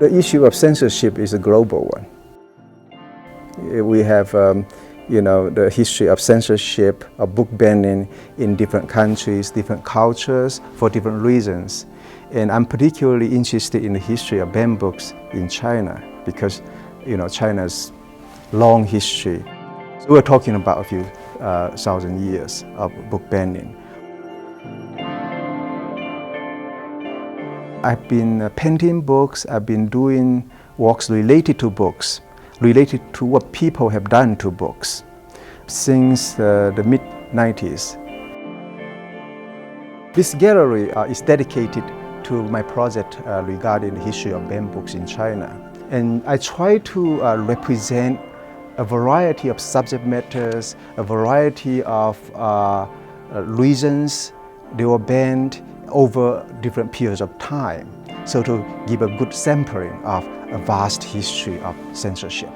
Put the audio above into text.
The issue of censorship is a global one. We have, the history of censorship, of book banning in different countries, different cultures, for different reasons. And I'm particularly interested in the history of banned books in China because, China's long history. So we're talking about a few thousand years of book banning. I've been painting books, I've been doing works related to books, related to what people have done to books since the mid-90s. This gallery is dedicated to my project regarding the history of banned books in China. And I try to represent a variety of subject matters, a variety of reasons they were banned over different periods of time. So to give a good sampling of a vast history of censorship.